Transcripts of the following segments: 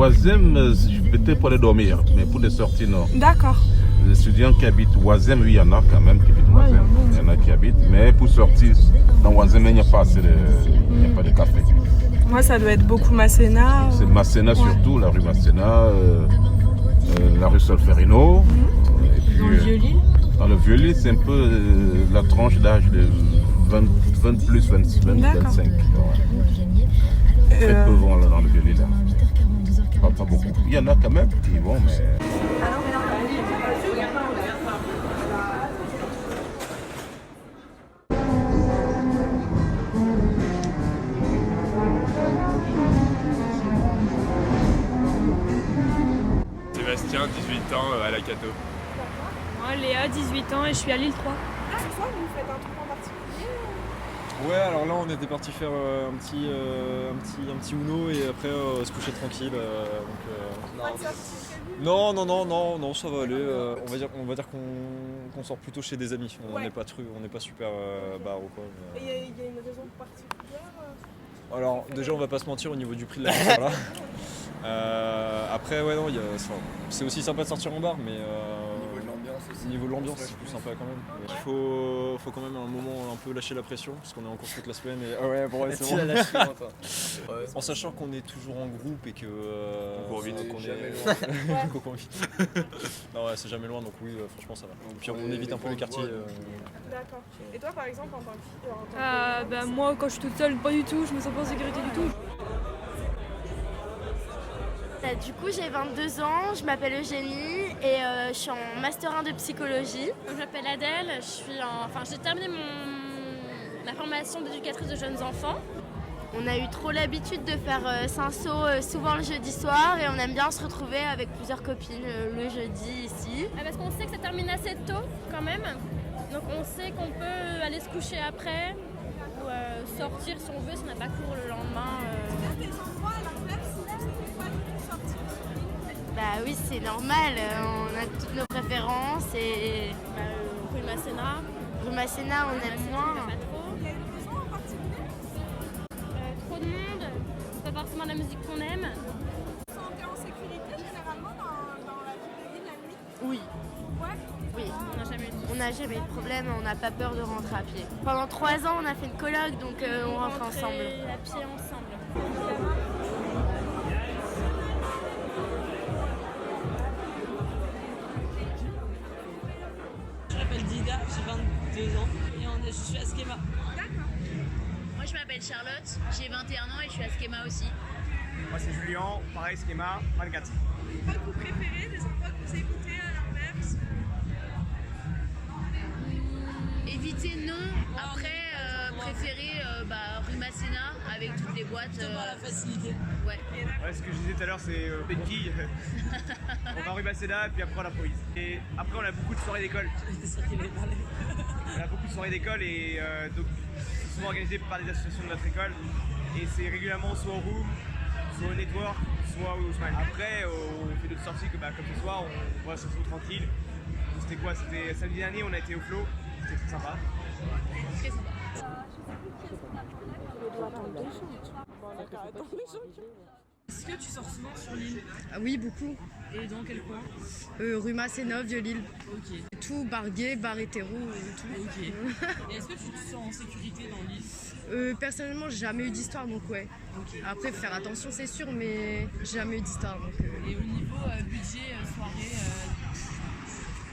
Oisem, peut-être pour aller dormir, mais pour des sorties, non. D'accord. Les étudiants qui habitent Oisem, oui, il y en a quand même qui habitent Oisem. Il y en a qui habitent, mais pour sortir, dans Oisem, il n'y a pas assez il n'y a pas de café. Moi, ça doit être beaucoup Masséna. C'est Masséna surtout, la rue Masséna, la rue Solferino. Et puis, Dans le Vieux-Lille. dans le Vieux-Lille, c'est un peu la tranche d'âge de 20 plus 25. Ouais. Très peu vont là dans le Vieux-Lille. Pas beaucoup. Il y en a quand même qui vont, mais... Sébastien, 18 ans, à la Cato. Moi, Léa, 18 ans et je suis à Lille 3. Ah, ce soir, vous faites un truc en particulier? Ouais, alors là on était parti faire un petit Uno et après se coucher tranquille. Non, ça va aller. On va dire qu'on sort plutôt chez des amis. On n'est pas super bar ou quoi. Et il y a une raison particulière? Alors déjà on va pas se mentir au niveau du prix de la bière là. Après ouais non, c'est aussi sympa de sortir en bar, mais au niveau de l'ambiance c'est plus sympa quand même. Il faut quand même à un moment un peu lâcher la pression parce qu'on est en course toute la semaine et c'est bon. En sachant qu'on est toujours en groupe et que court vite. qu'on Jamais est qu'on court vite. Non ouais, c'est jamais loin, donc oui franchement ça va. Et puis on évite un peu les quartiers. D'accord. Et toi, par exemple, en tant que fille, Moi, quand je suis toute seule, pas du tout, je me sens pas en sécurité du tout. Du coup, j'ai 22 ans, je m'appelle Eugénie et je suis en master 1 de psychologie. Je m'appelle Adèle, j'ai terminé ma formation d'éducatrice de jeunes enfants. On a eu trop l'habitude de faire Cinsault souvent le jeudi soir et on aime bien se retrouver avec plusieurs copines le jeudi ici. Parce qu'on sait que ça termine assez tôt quand même, donc on sait qu'on peut aller se coucher après ou sortir si on veut, si on n'a pas cours le lendemain. Bah oui, c'est normal, on a toutes nos préférences et... Rue Masséna. Rue Masséna, on aime moins. Pas trop. il y a une raison en particulier? Trop de monde, pas forcément la musique qu'on aime. Vous vous sentez en sécurité généralement dans la ville de Lille la nuit? Oui. Ouais. Oui. On n'a jamais eu de On n'a jamais eu de problème, on n'a pas peur de rentrer à pied. Pendant 3 ans, on a fait une coloc, donc on rentre ensemble. à pied ensemble. Je m'appelle Dida, j'ai 22 ans et je suis à Schema. D'accord. Moi je m'appelle Charlotte, j'ai 21 ans et je suis à Schema aussi. Moi c'est Julien, pareil Schema, 24. Quoi que vous préférez, des endroits que vous évitez à l'inverse? Éviter non, après préférer rue Masséna avec toutes les boîtes. Par la facilité. Ouais. Ouais, ce que je disais tout à l'heure c'est Péquille. On va rue Masséna et puis après on improvise. Et après on a beaucoup de soirées d'école. On a beaucoup de soirées d'école et donc souvent organisées par des associations de notre école. Et c'est régulièrement soit au room, soit au network, soit au semaine. Après on fait d'autres sorties comme ce soir, on va se retrouver tranquille. Donc, c'était quoi? C'était samedi dernier, on a été au flow, c'était très sympa. Très sympa. Est-ce que tu sors souvent sur l'île? Oui, beaucoup. Et dans quel coin? Rue Masséna, Vieux-Lille. Ok. Tout, bar gay, bar hétéro, tout. Ok. Et est-ce que tu te sens en sécurité dans l'île? Personnellement, j'ai jamais eu d'histoire, donc ouais. Ok. Après, faut faire attention, c'est sûr, mais j'ai jamais eu d'histoire, donc... Et au niveau budget, soirée,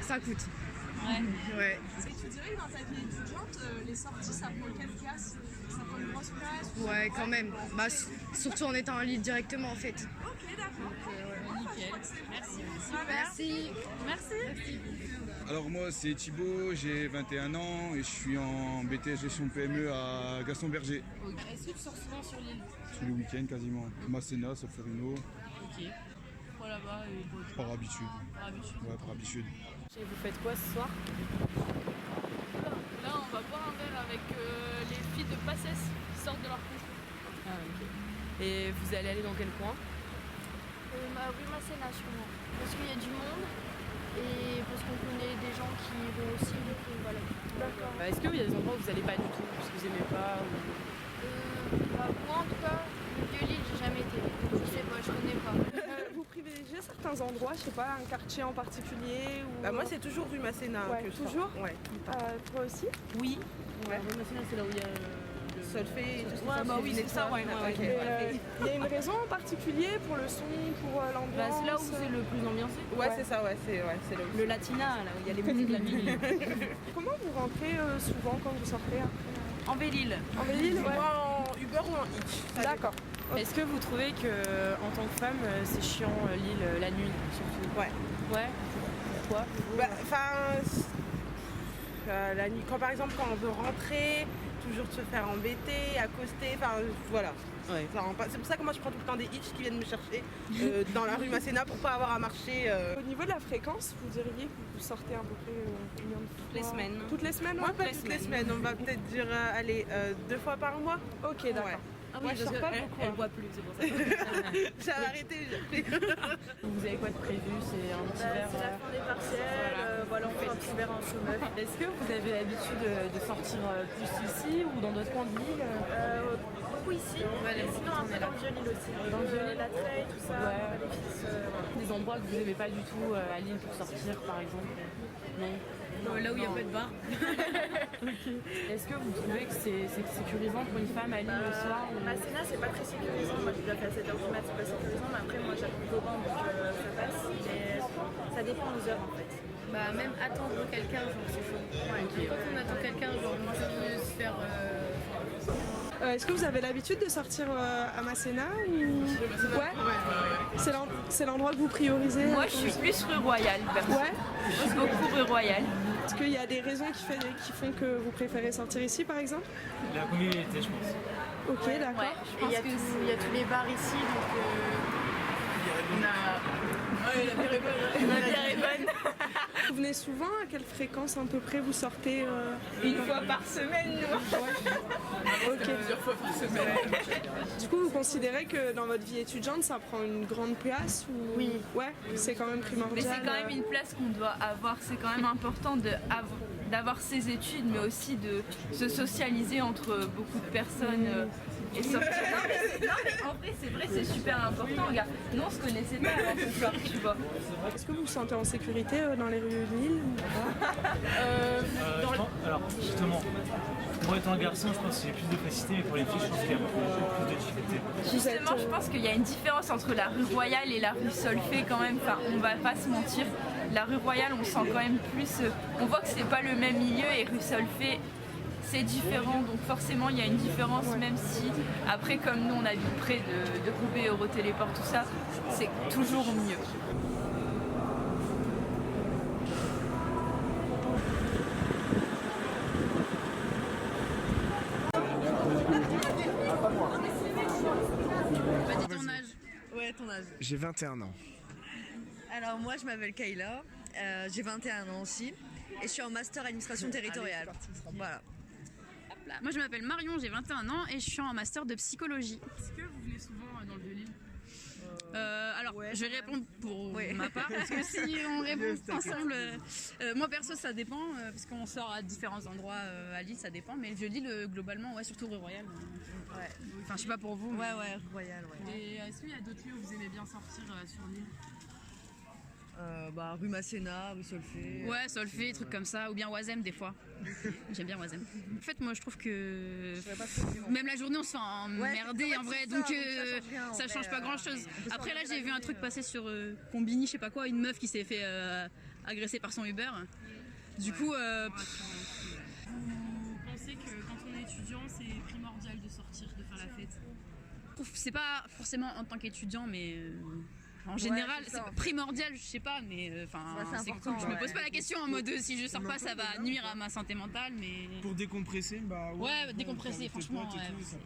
ça coûte. ouais. Est-ce que tu dirais que dans ta vie étudiante, les sorties, ça prend quelle place? Ça prend une grosse place? Ouais, quand même. Bah, surtout en étant en ligne directement, en fait. Ok, d'accord. Nickel. Merci. Merci. Merci. Alors moi c'est Thibaut, j'ai 21 ans et je suis en BTS gestion PME à Gaston Berger. Okay. Est-ce que tu sors souvent sur l'île? Tous les week-ends quasiment. Masséna, Solferino. Ok. Pourquoi là-bas et Par habitude. Par habitude. Ouais, par habitude. Et vous faites quoi ce soir? Là, on va boire un verre avec les filles de Passès qui sortent de leur cours. Ah, ok. Et vous allez aller dans quel coin? Rue Masséna sûrement. Parce qu'il y a du monde et parce qu'on connaît des gens qui vont aussi, donc voilà. D'accord. Est-ce qu'il y a des endroits où vous allez pas du tout, parce que vous aimez pas ou... Moi en tout cas, le Vieux-Lille, j'ai jamais été. Je sais pas, je connais pas. bien certains endroits, je sais pas, un quartier en particulier ou... Moi c'est toujours rue Masséna. Ouais, que je toujours sors. Ouais. Toi aussi? Oui. Ouais. Rue Masséna, c'est là où il y a Solfé et tout ça. Ouais, bah oui, c'est ça, ouais. Il y a une raison en particulier pour le son, pour l'ambiance? Bah, c'est là où c'est le plus ambiancé. Ouais, c'est ça, ouais, c'est là où le latina, là où il y a les musiques de la ville. Comment vous rentrez souvent quand vous sortez après? En Vélil. En Vélil, ouais. Moi en Uber ou en Hitch. D'accord. Est-ce que vous trouvez que en tant que femme, c'est chiant Lille la nuit surtout? Ouais. Ouais. Pourquoi? La nuit, quand par exemple quand on veut rentrer, toujours se faire embêter, accoster, voilà. Ouais. C'est pour ça que moi je prends tout le temps des hitch qui viennent me chercher dans la rue Masséna pour pas avoir à marcher. Au niveau de la fréquence, vous diriez que vous sortez à peu près combien de fois? Toutes les semaines. Toutes les semaines? Moi pas toutes les semaines, on va peut-être dire 2 fois par mois. Ok, d'accord. Ouais. Ah oui, moi je sors pas beaucoup. Elle boit plus, c'est pour ça. J'ai arrêté. Vous avez quoi de prévu? C'est un petit verre? C'est la fin des partiels, voilà, on fait un petit verre en chômage. Est-ce que vous avez l'habitude de sortir plus ici ou dans d'autres coins de l'île? Beaucoup ici, sinon un peu dans le Vieux-Lille aussi. Dans le Vieux-Lille, la Treille, tout ça, Des endroits que vous n'aimez pas du tout à Lille pour sortir par exemple? Non? Là où il n'y a pas de bar. Est-ce que vous trouvez que c'est sécurisant pour une femme à Lille le soir? Masséna, c'est pas très sécurisant. Moi, je dois faire 7h du mat, c'est pas sécurisant. Mais après, moi, j'habite au banc, donc ça passe. Mais ça dépend aux heures, en fait. Bah, même attendre quelqu'un, genre, c'est chaud. Quand on attend quelqu'un, genre, moi, ça peut se faire. Est-ce que vous avez l'habitude de sortir à Masséna ou... Ouais. C'est l'endroit que vous priorisez? Moi, je suis plus rue Royale. Ouais. Je suis beaucoup rue Royale. Est-ce qu'il y a des raisons qui font que vous préférez sortir ici, par exemple? La convivialité, je pense. Ok, d'accord. Ouais, je pense Il y a tous les bars ici, donc on a... Ouais, la bière est bonne. La bière est bonne. Vous venez souvent? À quelle fréquence à peu près vous sortez? Une fois par semaine, nous. Ok. Plusieurs fois par semaine. Du coup, vous considérez que dans votre vie étudiante, ça prend une grande place ou... Oui. Ouais, c'est quand même primordial. Mais c'est quand même une place qu'on doit avoir. C'est quand même important d'avoir ses études, mais aussi de se socialiser entre beaucoup de personnes et sortir. Non, mais en vrai, c'est vrai, c'est super important. Regarde, nous, on se connaissait pas avant ce soir, tu vois. Est-ce que vous vous sentez en sécurité dans les rues de Lille? Alors, justement, moi étant un garçon, je pense qu'il y a plus de précité, mais pour les filles, je pense qu'il y a plus de difficulté. Justement, je pense qu'il y a une différence entre la rue Royale et la rue Solfé quand même. Enfin, on va pas se mentir. La rue Royale, on sent quand même plus. On voit que c'est pas le même milieu et rue Solfé, c'est différent. Donc forcément, il y a une différence, même si après, comme nous, on habite près de Roubaix, Eurotéléport, tout ça, c'est toujours mieux. Vas-y, ton âge. Ouais, ton âge. J'ai 21 ans. Alors moi je m'appelle Kayla, j'ai 21 ans aussi et je suis en master administration territoriale. Voilà. Moi je m'appelle Marion, j'ai 21 ans et je suis en master de psychologie. Est-ce que vous venez souvent dans le Vieux-Lille? Alors, je vais répondre pour ma part, parce que si on répond ensemble, moi perso ça dépend, parce qu'on sort à différents endroits à Lille, ça dépend, mais le Vieux-Lille globalement, ouais, surtout rue Royale. Enfin, je sais pas pour vous. Ouais, rue Royale, ouais. Et est-ce qu'il y a d'autres lieux où vous aimez bien sortir sur l'île? Rue Masséna, rue Solfé. Ouais, Solfé, trucs comme ça, ou bien Oisem des fois. J'aime bien Oisem. En fait, moi je trouve que même la journée on se fait emmerder en vrai, donc ça change pas grand chose. Après là, j'ai vu un truc passer sur Combini, je sais pas quoi, une meuf qui s'est fait agresser par son Uber. Du coup, vous pensez que quand on est étudiant, c'est primordial de sortir, de faire la fête? c'est pas forcément en tant qu'étudiant, mais en général, c'est pas primordial, je sais pas, mais c'est cool. Je me pose pas la question en mode si je sors pas, ça va nuire à ma santé mentale, mais. Pour décompresser, bah ouais. Ouais, décompresser, franchement,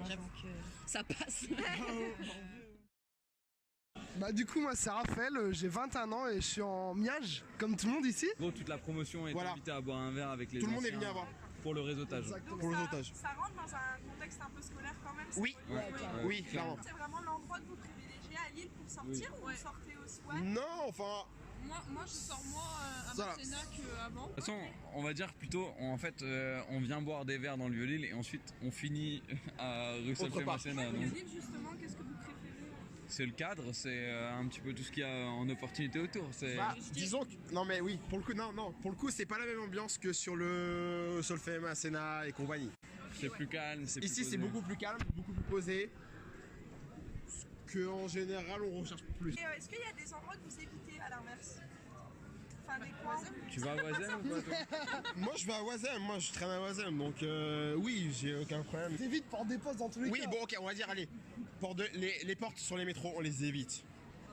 j'avoue que ça passe. Bah du coup moi c'est Raphaël, j'ai 21 ans et je suis en Miage, comme tout le monde ici. Gros, toute la promotion est invitée à boire un verre avec les Tout le monde est anciens venu à boire. Pour le réseautage. Exactement. Pour le réseautage. Ça rentre dans un contexte un peu scolaire quand même? Oui, oui, clairement. C'est vraiment l'endroit que vous privilégiez à Lille pour sortir ou vous sortez aussi? Non, enfin... Moi je sors moins à Masséna qu'avant. De toute façon, on va dire plutôt, en fait, on vient boire des verres dans le Vieux-Lîle et ensuite on finit à rue Solfé Masséna. Lille justement, qu'est-ce que vous préférez? c'est le cadre, c'est un petit peu tout ce qu'il y a en opportunité autour. Disons que, non mais oui, pour le coup, c'est pas la même ambiance que sur le Solfé, Masséna et compagnie. C'est plus calme, c'est plus Ici, posé. c'est beaucoup plus calme, beaucoup plus posé. qu'en général on recherche plus. Est-ce qu'il y a des endroits que vous évitez à l'inverse? Enfin, des coins. Tu vas à Oisem ou quoi toi? Moi je vais à Oisem, moi je traîne à Oisem, donc oui, j'ai aucun problème. T'évites porte des postes dans tous les cas. Oui, bon ok, on va dire, allez, les portes sur les métros, on les évite.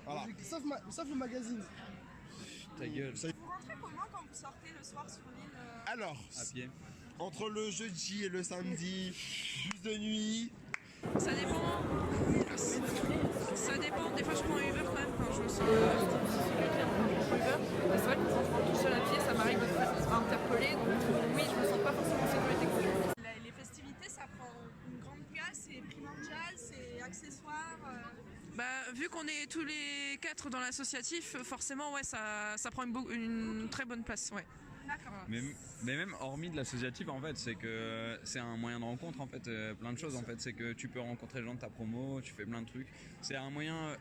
Voilà. Sauf le magazine. Ta gueule. Vous rentrez comment quand vous sortez le soir sur l'île? Alors, à pied. Entre le jeudi et le samedi, bus de nuit. Ça dépend. Ça dépend. Des fois, je prends un Uber quand même quand je me sens. C'est vrai que quand je rentre tout seul à pied, ça m'arrive de me faire interpeller. Donc oui, je me sens pas forcément en sécurité. Les festivités, ça prend une grande place, c'est primordial, c'est accessoire. Bah, vu qu'on est tous les 4 dans l'associatif, forcément, ouais, ça prend une très bonne place, ouais. Mais même hormis de l'associatif, en fait, c'est que c'est un moyen de rencontre, en fait, plein de choses, en fait. C'est que tu peux rencontrer les gens de ta promo, tu fais plein de trucs. C'est un moyen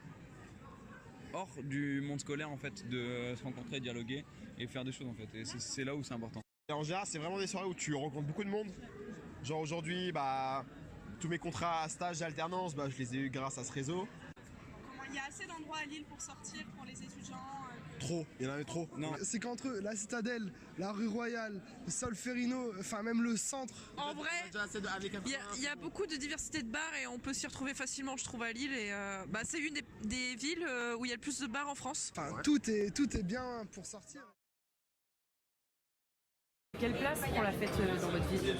hors du monde scolaire, en fait, de se rencontrer, dialoguer et faire des choses, en fait. Et c'est là où c'est important. Et en général, c'est vraiment des soirées où tu rencontres beaucoup de monde. Genre aujourd'hui, bah, tous mes contrats à stage d'alternance, bah, je les ai eu grâce à ce réseau. Il y a assez d'endroits à Lille pour sortir pour les étudiants. Trop, il y en avait trop. Non. C'est qu'entre eux, la Citadelle, la rue Royale, le Solferino, enfin même le centre. En vrai, il y a beaucoup de diversité de bars et on peut s'y retrouver facilement, je trouve, à Lille. Et bah, c'est une des villes où il y a le plus de bars en France. Enfin, tout est bien pour sortir. Quelle place prend la fête dans votre vie?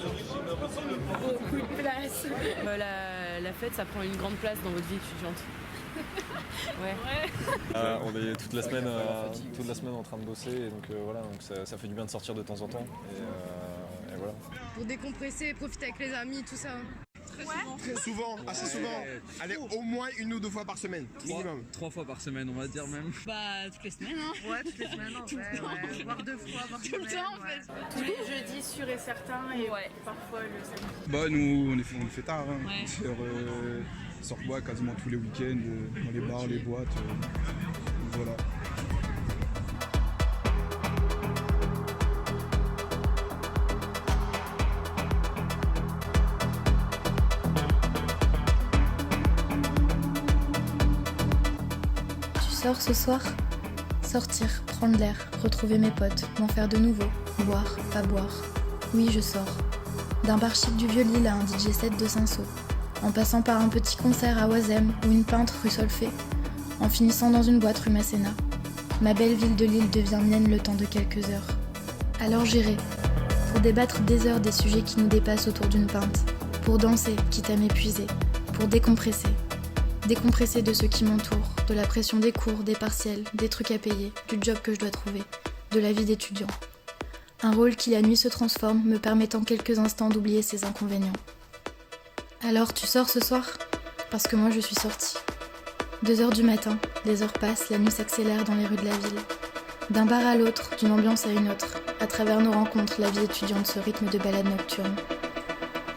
Beaucoup de place. La fête, ça prend une grande place dans votre vie étudiante. Ouais. On est toute la semaine en train de bosser, et donc voilà, donc ça fait du bien de sortir de temps en temps. Et voilà. Pour décompresser, profiter avec les amis, tout ça. Très souvent, assez souvent. Allez, au moins 1 ou 2 fois par semaine, minimum. 3 fois par semaine, on va dire même. Bah, toutes les semaines, hein. Ouais, toutes les semaines, en vrai, ouais. Voire 2 fois par semaine. Tout le temps, en fait. Tous les jeudis, sûr et certain, et parfois le samedi. Bah, nous, on est fait tard. Hein. Ouais. Sort bois quasiment tous les week-ends, dans les bars, les boîtes. Voilà. Tu sors ce soir? Sortir, prendre l'air, retrouver mes potes, m'en faire de nouveau, boire, pas boire. Oui, je sors. D'un bar chic du Vieux-Lille à un DJ set de Saint-Saul, en passant par un petit concert à Oisem ou une peintre rue Solfé, en finissant dans une boîte rue Masséna. Ma belle ville de Lille devient mienne le temps de quelques heures. Alors j'irai, pour débattre des heures des sujets qui nous dépassent autour d'une pinte, pour danser, quitte à m'épuiser, pour décompresser. Décompresser de ce qui m'entoure, de la pression des cours, des partiels, des trucs à payer, du job que je dois trouver, de la vie d'étudiant. Un rôle qui la nuit se transforme, me permettant quelques instants d'oublier ses inconvénients. Alors tu sors ce soir? Parce que moi je suis sortie. 2h du matin, les heures passent, la nuit s'accélère dans les rues de la ville. D'un bar à l'autre, d'une ambiance à une autre, à travers nos rencontres, la vie étudiante, ce rythme de balade nocturne.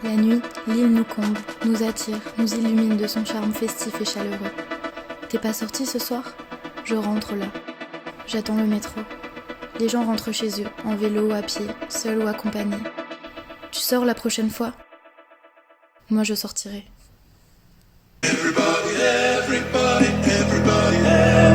La nuit, l'île nous comble, nous attire, nous illumine de son charme festif et chaleureux. T'es pas sorti ce soir? Je rentre là. J'attends le métro. Les gens rentrent chez eux, en vélo ou à pied, seuls ou accompagnés. Tu sors la prochaine fois? Moi je sortirai. Everybody, everybody, everybody, everybody.